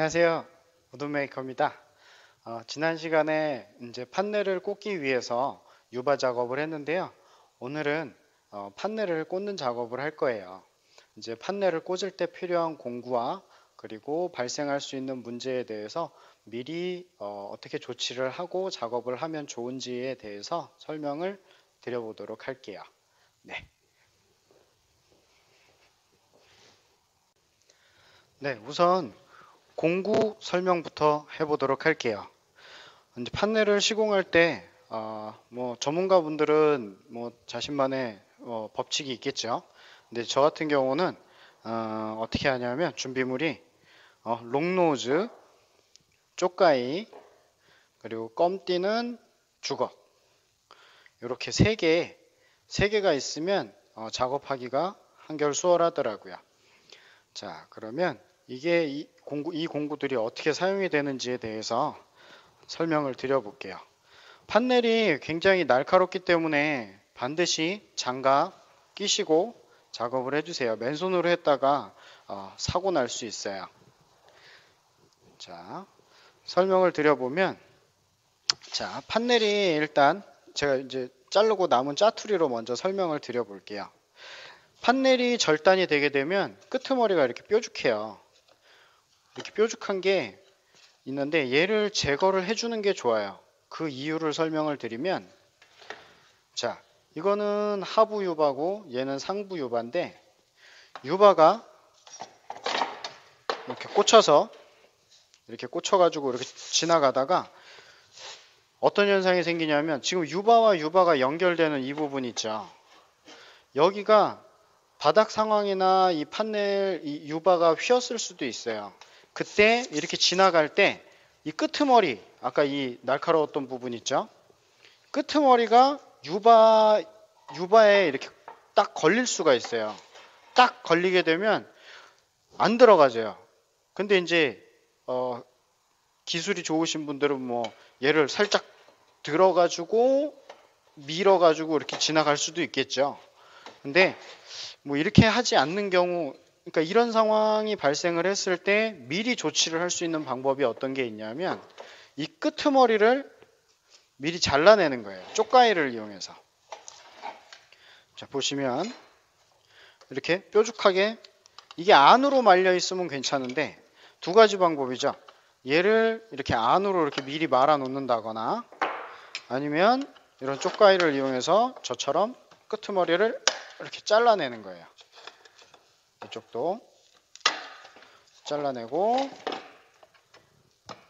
안녕하세요. 우드메이커입니다. 지난 시간에 이제 판넬을 꽂기 위해서 유바 작업을 했는데요. 오늘은 판넬을 꽂는 작업을 할 거예요. 이제 판넬을 꽂을 때 필요한 공구와 그리고 발생할 수 있는 문제에 대해서 미리 어떻게 조치를 하고 작업을 하면 좋은지에 대해서 설명을 드려보도록 할게요. 네. 네, 우선 공구 설명부터 해보도록 할게요. 이제 판넬을 시공할 때, 뭐 전문가분들은 뭐 자신만의 법칙이 있겠죠. 근데 저 같은 경우는 어떻게 하냐면 준비물이 롱노즈, 쪽가위, 그리고 껌띠는 주걱 이렇게 세 개가 있으면 작업하기가 한결 수월하더라고요. 자, 그러면 이게 이 공구들이 어떻게 사용이 되는지에 대해서 설명을 드려볼게요. 판넬이 굉장히 날카롭기 때문에 반드시 장갑 끼시고 작업을 해주세요. 맨손으로 했다가 사고 날 수 있어요. 자, 설명을 드려보면, 자, 판넬이 일단 제가 이제 자르고 남은 짜투리로 먼저 설명을 드려볼게요. 판넬이 절단이 되게 되면 끄트머리가 이렇게 뾰족해요. 이렇게 뾰족한 게 있는데 얘를 제거를 해주는 게 좋아요. 그 이유를 설명을 드리면, 자, 이거는 하부 유바고 얘는 상부 유바인데, 유바가 이렇게 꽂혀가지고 이렇게 지나가다가 어떤 현상이 생기냐면, 지금 유바와 유바가 연결되는 이 부분 있죠. 여기가 바닥 상황이나 이 판넬 이 유바가 휘었을 수도 있어요. 그때 이렇게 지나갈 때 이 끄트머리, 아까 이 날카로웠던 부분 있죠? 끄트머리가 유바에 이렇게 딱 걸릴 수가 있어요. 딱 걸리게 되면 안 들어가져요. 근데 이제 기술이 좋으신 분들은 뭐 얘를 살짝 들어가지고 밀어가지고 이렇게 지나갈 수도 있겠죠. 근데 뭐 이렇게 하지 않는 경우, 그러니까 이런 상황이 발생을 했을 때 미리 조치를 할 수 있는 방법이 어떤 게 있냐면, 이 끄트머리를 미리 잘라내는 거예요. 쪽가위를 이용해서. 자, 보시면 이렇게 뾰족하게, 이게 안으로 말려 있으면 괜찮은데 두 가지 방법이죠. 얘를 이렇게 안으로 이렇게 미리 말아 놓는다거나, 아니면 이런 쪽가위를 이용해서 저처럼 끄트머리를 이렇게 잘라내는 거예요. 이쪽도 잘라내고,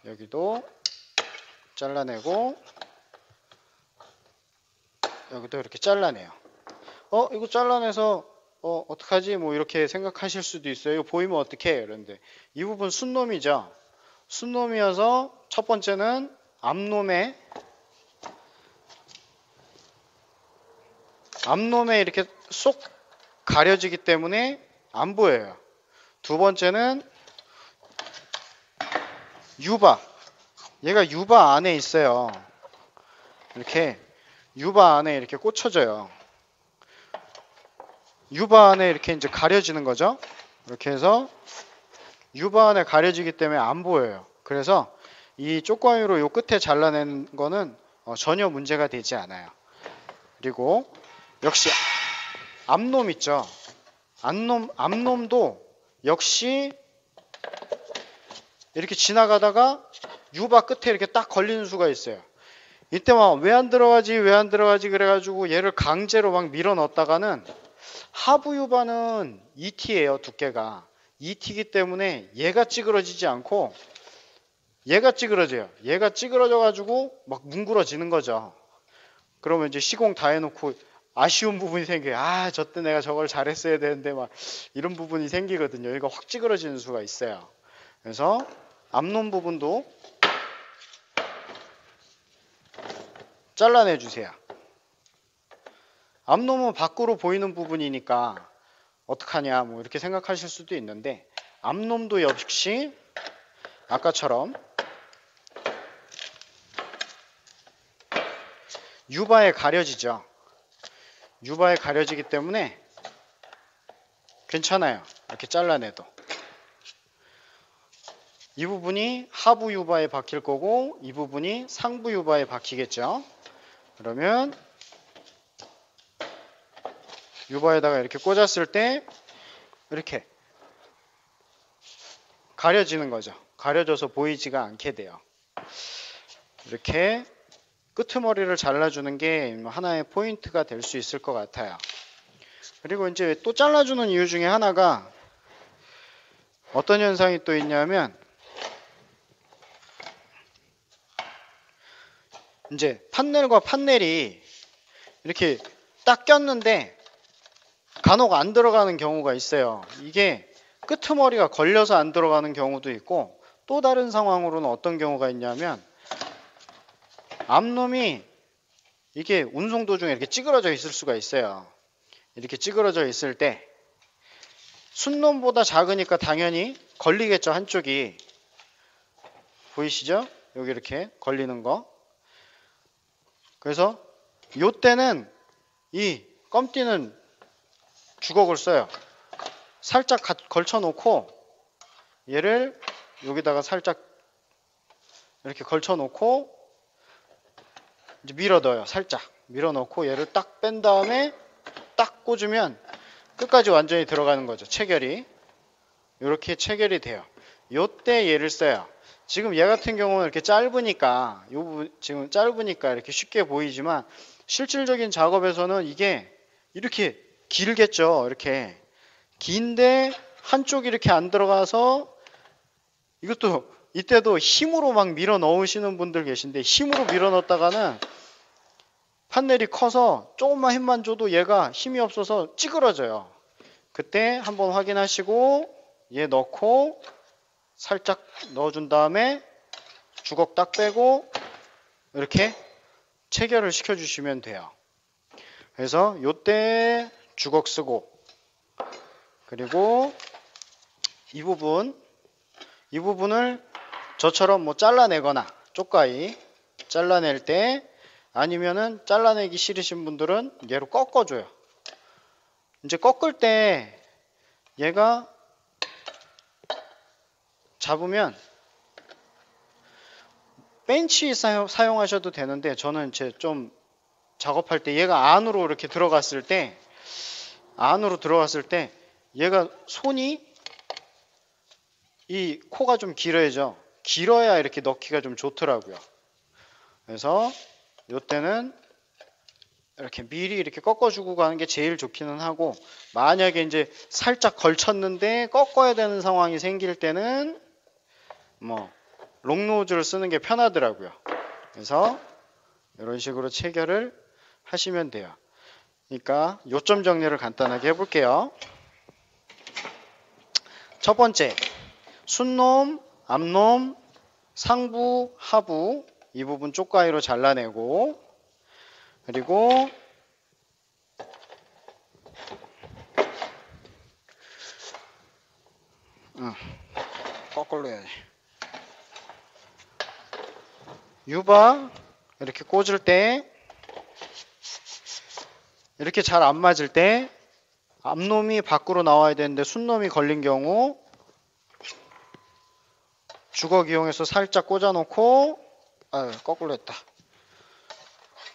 여기도 잘라내고, 여기도 이렇게 잘라내요. 이거 잘라내서 어떡하지? 뭐 이렇게 생각하실 수도 있어요. 이거 보이면 어떡해? 그런데 이 부분 순놈이죠. 순놈이어서 첫 번째는 앞놈에 이렇게 쏙 가려지기 때문에 안 보여요. 두 번째는 유바. 얘가 유바 안에 있어요. 이렇게 유바 안에 이렇게 꽂혀져요. 유바 안에 이렇게 이제 가려지는 거죠. 이렇게 해서 유바 안에 가려지기 때문에 안 보여요. 그래서 이 쪽가위로 요 끝에 잘라낸 거는 전혀 문제가 되지 않아요. 그리고 역시 앞놈 있죠. 앞놈도 역시 이렇게 지나가다가 유바 끝에 이렇게 딱 걸리는 수가 있어요. 이때 막 왜 안 들어가지 그래가지고 얘를 강제로 막 밀어 넣었다가는, 하부 유바는 2T예요. 두께가 2T이기 때문에 얘가 찌그러지지 않고 얘가 찌그러져요. 얘가 찌그러져가지고 막 뭉그러지는 거죠. 그러면 이제 시공 다 해놓고 아쉬운 부분이 생겨요. 저때 내가 저걸 잘했어야 되는데 막 이런 부분이 생기거든요. 얘가 확 찌그러지는 수가 있어요. 그래서 앞놈 부분도 잘라내 주세요. 앞놈은 밖으로 보이는 부분이니까 어떡하냐 뭐 이렇게 생각하실 수도 있는데, 앞놈도 역시 아까처럼 유바에 가려지죠. 유바에 가려지기 때문에 괜찮아요. 이렇게 잘라내도. 이 부분이 하부 유바에 박힐 거고 이 부분이 상부 유바에 박히겠죠. 그러면 유바에다가 이렇게 꽂았을 때 이렇게 가려지는 거죠. 가려져서 보이지가 않게 돼요. 이렇게 끄트머리를 잘라주는 게 하나의 포인트가 될 수 있을 것 같아요. 그리고 이제 또 잘라주는 이유 중에 하나가 어떤 현상이 또 있냐면 이제 판넬과 판넬이 이렇게 딱 꼈는데 간혹 안 들어가는 경우가 있어요. 이게 끄트머리가 걸려서 안 들어가는 경우도 있고 또 다른 상황으로는 어떤 경우가 있냐면 앞놈이 이게 운송 도중에 이렇게 찌그러져 있을 수가 있어요. 이렇게 찌그러져 있을 때 순놈보다 작으니까 당연히 걸리겠죠. 한쪽이 보이시죠? 여기 이렇게 걸리는 거. 그래서 요때는 이 껌띠는 주걱을 써요. 살짝 걸쳐 놓고 얘를 여기다가 살짝 이렇게 걸쳐 놓고 이제 밀어 넣어요. 살짝 밀어 넣고 얘를 딱 뺀 다음에 딱 꽂으면 끝까지 완전히 들어가는 거죠. 체결이 이렇게 체결이 돼요. 요때 얘를 써요. 지금 얘 같은 경우는 이렇게 짧으니까 지금 짧으니까 이렇게 쉽게 보이지만 실질적인 작업에서는 이게 이렇게 길겠죠. 이렇게 긴데 한쪽이 이렇게 안 들어가서 이것도 이때도 힘으로 막 밀어 넣으시는 분들 계신데 힘으로 밀어 넣었다가는 판넬이 커서 조금만 힘만 줘도 얘가 힘이 없어서 찌그러져요. 그때 한번 확인하시고 얘 넣고 살짝 넣어준 다음에 주걱 딱 빼고 이렇게 체결을 시켜주시면 돼요. 그래서 요때 주걱 쓰고 그리고 이 부분을 저처럼 뭐 잘라내거나 쪽가위 잘라낼 때 아니면은 잘라내기 싫으신 분들은 얘로 꺾어줘요. 이제 꺾을 때 얘가 잡으면 벤치 사용하셔도 되는데 저는 이제 좀 작업할 때 얘가 안으로 이렇게 들어갔을 때 얘가 손이 이 코가 좀 길어야 이렇게 넣기가 좀 좋더라고요. 그래서 요때는 이렇게 미리 이렇게 꺾어주고 가는 게 제일 좋기는 하고 만약에 이제 살짝 걸쳤는데 꺾어야 되는 상황이 생길 때는 뭐 롱노즈를 쓰는 게 편하더라고요. 그래서 이런 식으로 체결을 하시면 돼요. 그러니까 요점 정리를 간단하게 해볼게요. 첫 번째, 순놈, 앞놈, 상부, 하부 이 부분 쪽가위로 잘라내고 그리고 거꾸로 해야지. 유바 이렇게 꽂을 때 이렇게 잘 안 맞을 때 앞놈이 밖으로 나와야 되는데 순놈이 걸린 경우 주걱 이용해서 살짝 꽂아놓고 거꾸로 했다.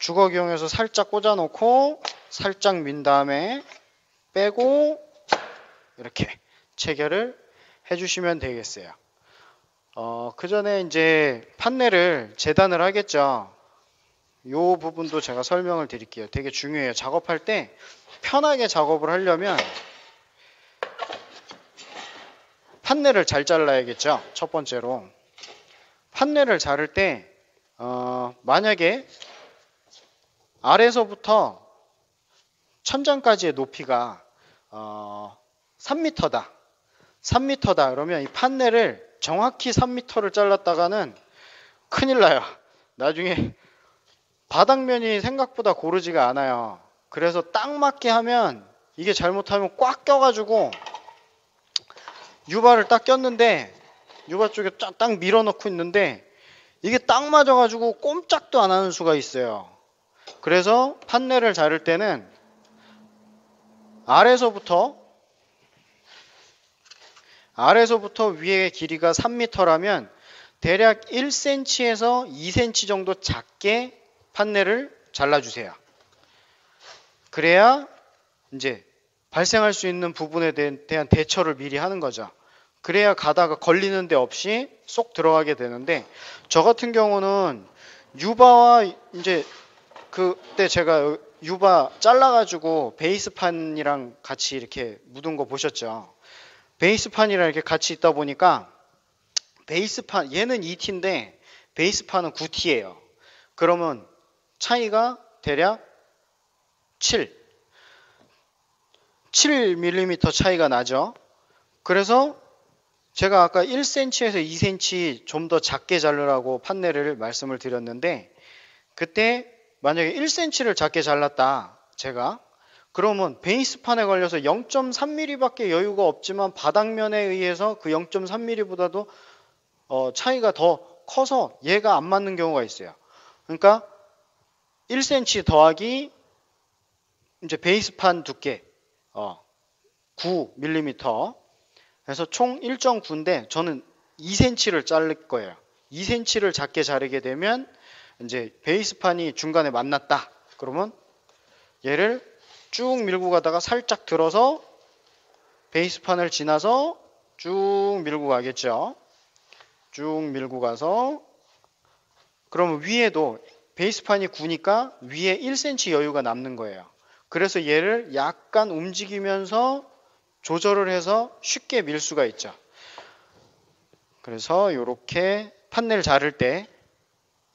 주걱 이용해서 살짝 꽂아놓고 살짝 민 다음에 빼고 이렇게 체결을 해주시면 되겠어요. 그 전에 이제 판넬을 재단을 하겠죠. 요 부분도 제가 설명을 드릴게요. 되게 중요해요. 작업할 때 편하게 작업을 하려면 판넬을 잘 잘라야겠죠. 첫 번째로 판넬을 자를 때 만약에 아래서부터 천장까지의 높이가 3m다. 3m다. 그러면 이 판넬을 정확히 3m를 잘랐다가는 큰일 나요. 나중에 바닥면이 생각보다 고르지가 않아요. 그래서 딱 맞게 하면 이게 잘못하면 꽉 껴가지고 유바를 딱 꼈는데 유바 쪽에 딱 밀어넣고 있는데 이게 딱 맞아가지고 꼼짝도 안 하는 수가 있어요. 그래서 판넬을 자를 때는 아래서부터 아래서부터 위의 길이가 3m라면 대략 1cm에서 2cm 정도 작게 판넬을 잘라주세요. 그래야 이제 발생할 수 있는 부분에 대한 대처를 미리 하는 거죠. 그래야 가다가 걸리는 데 없이 쏙 들어가게 되는데, 저 같은 경우는 유바와 이제 그때 제가 유바 잘라가지고 베이스판이랑 같이 이렇게 묻은 거 보셨죠? 베이스판이랑 이렇게 같이 있다 보니까 베이스판, 얘는 2T인데 베이스판은 9T예요. 그러면 차이가 대략 7mm 차이가 나죠. 그래서 제가 아까 1cm에서 2cm 좀 더 작게 자르라고 판넬을 말씀을 드렸는데, 그때 만약에 1cm를 작게 잘랐다 제가, 그러면 베이스판에 걸려서 0.3mm 밖에 여유가 없지만 바닥면에 의해서 그 0.3mm보다도 차이가 더 커서 얘가 안 맞는 경우가 있어요. 그러니까 1cm 더하기 이제 베이스판 두께 9mm, 그래서 총 1.9인데 저는 2cm를 자를 거예요. 2cm를 작게 자르게 되면 이제 베이스판이 중간에 만났다. 그러면 얘를 쭉 밀고 가다가 살짝 들어서 베이스판을 지나서 쭉 밀고 가겠죠. 쭉 밀고 가서, 그러면 위에도 베이스판이 9니까 위에 1cm 여유가 남는 거예요. 그래서 얘를 약간 움직이면서 조절을 해서 쉽게 밀 수가 있죠. 그래서 이렇게 판넬 자를 때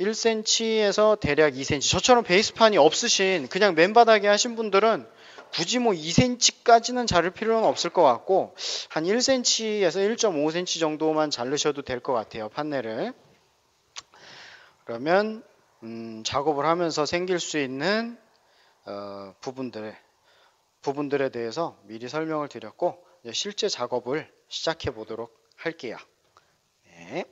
1cm에서 대략 2cm, 저처럼 베이스판이 없으신 그냥 맨바닥에 하신 분들은 굳이 뭐 2cm까지는 자를 필요는 없을 것 같고 한 1cm에서 1.5cm 정도만 자르셔도 될 것 같아요, 판넬을. 그러면 작업을 하면서 생길 수 있는 부분들에 대해서 미리 설명을 드렸고, 이제 실제 작업을 시작해 보도록 할게요. 네.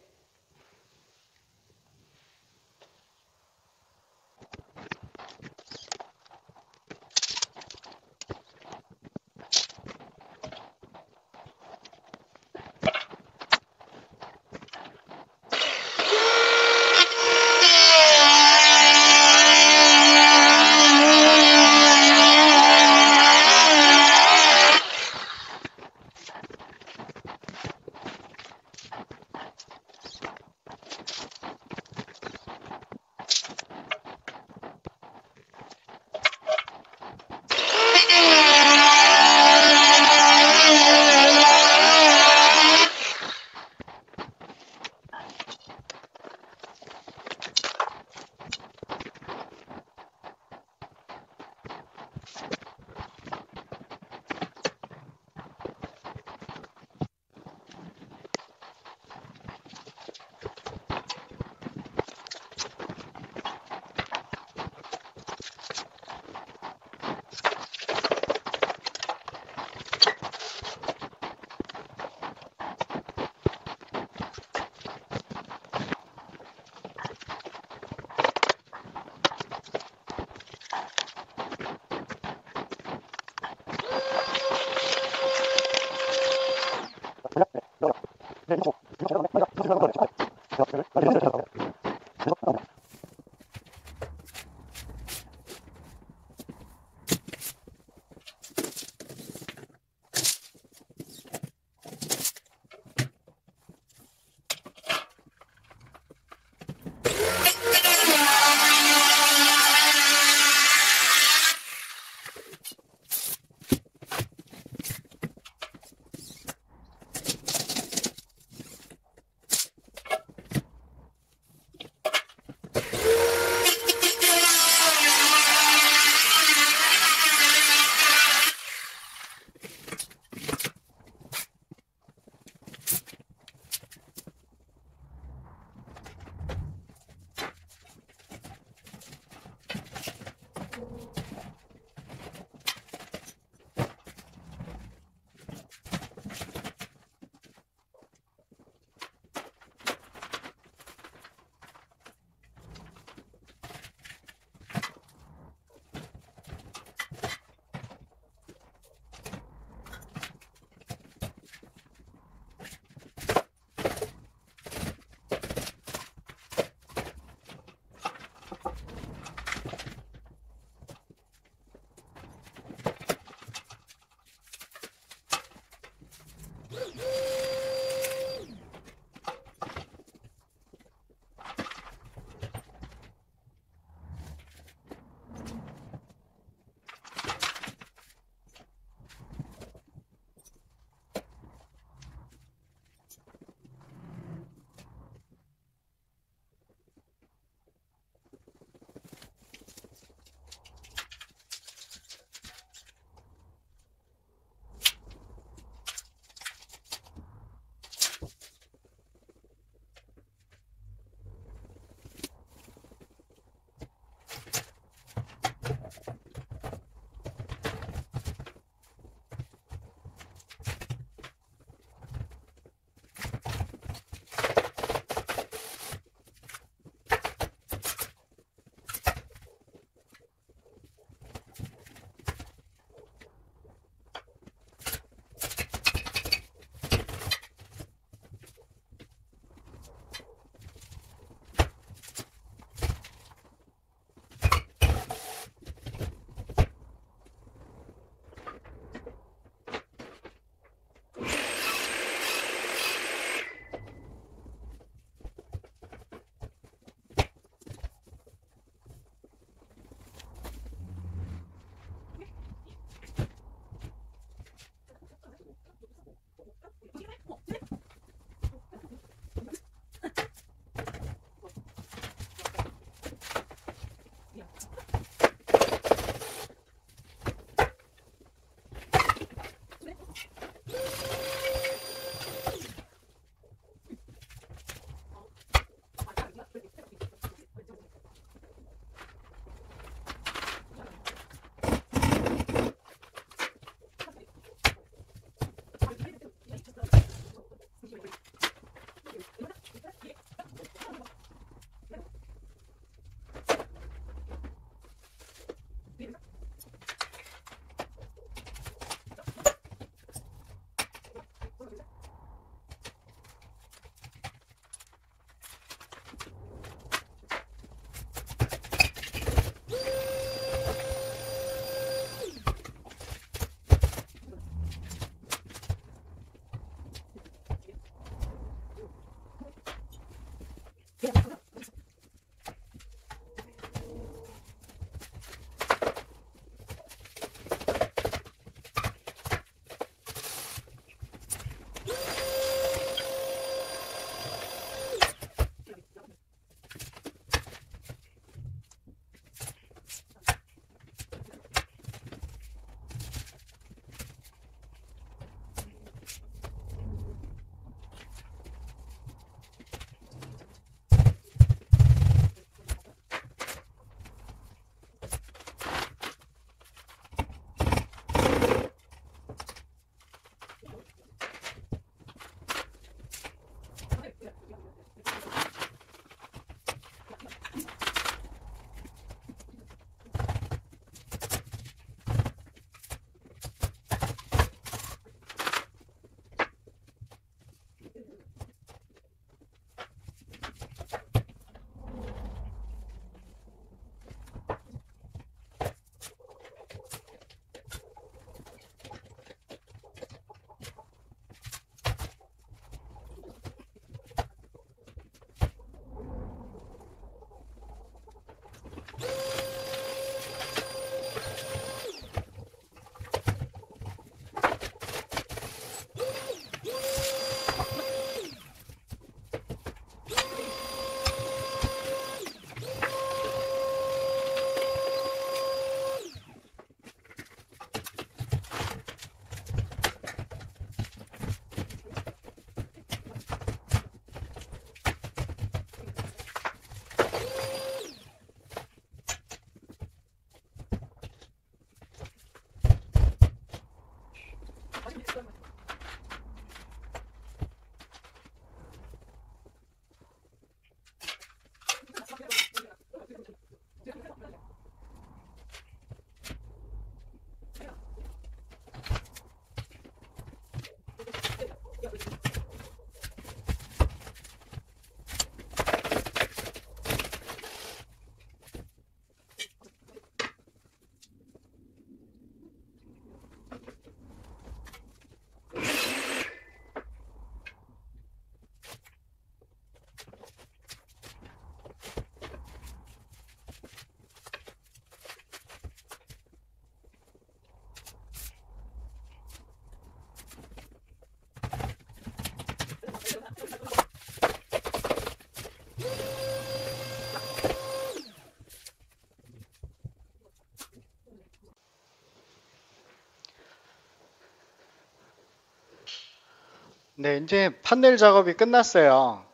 네, 이제 판넬 작업이 끝났어요.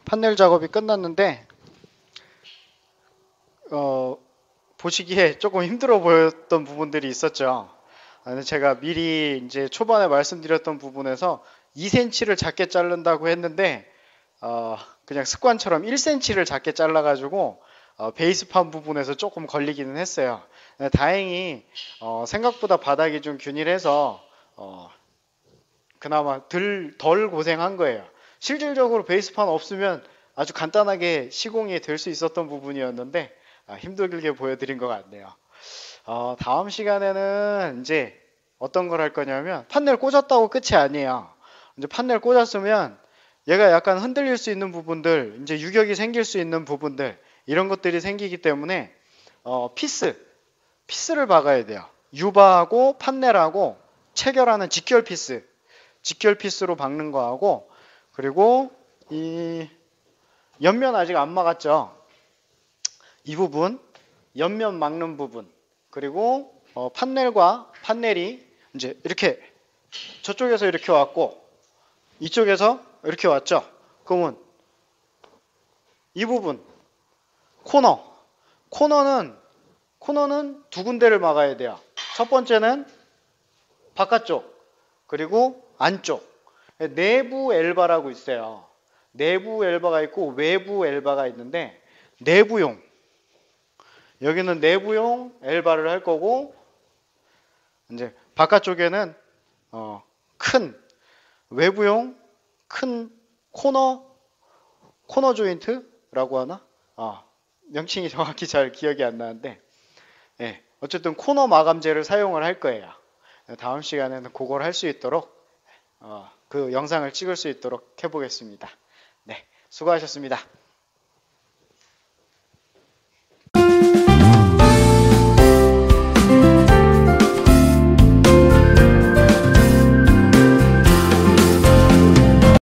판넬 작업이 끝났는데 보시기에 조금 힘들어 보였던 부분들이 있었죠. 근데 제가 미리 이제 초반에 말씀드렸던 부분에서 2cm를 작게 자른다고 했는데 그냥 습관처럼 1cm를 작게 잘라가지고 베이스판 부분에서 조금 걸리기는 했어요. 다행히 생각보다 바닥이 좀 균일해서 그나마 덜 고생한 거예요. 실질적으로 베이스판 없으면 아주 간단하게 시공이 될 수 있었던 부분이었는데 힘들게 보여드린 것 같네요. 다음 시간에는 이제 어떤 걸 할 거냐면 판넬 꽂았다고 끝이 아니에요. 이제 판넬 꽂았으면 얘가 약간 흔들릴 수 있는 부분들, 이제 유격이 생길 수 있는 부분들 이런 것들이 생기기 때문에 피스를 박아야 돼요. 유바하고 판넬하고 체결하는 직결 피스로 박는 거하고 그리고 이 옆면 아직 안 막았죠. 이 부분 옆면 막는 부분 그리고 판넬과 판넬이 이제 이렇게 저쪽에서 이렇게 왔고 이쪽에서 이렇게 왔죠. 그러면 이 부분 코너는 두 군데를 막아야 돼요. 첫 번째는 바깥쪽 그리고 안쪽 내부 엘바라고 있어요. 내부 엘바가 있고 외부 엘바가 있는데 여기는 내부용 엘바를 할 거고 이제 바깥쪽에는 큰 외부용 큰 코너 조인트라고 하나? 명칭이 정확히 잘 기억이 안 나는데 어쨌든 코너 마감재를 사용을 할 거예요. 다음 시간에는 그걸 할 수 있도록 그 영상을 찍을 수 있도록 해보겠습니다. 네, 수고하셨습니다.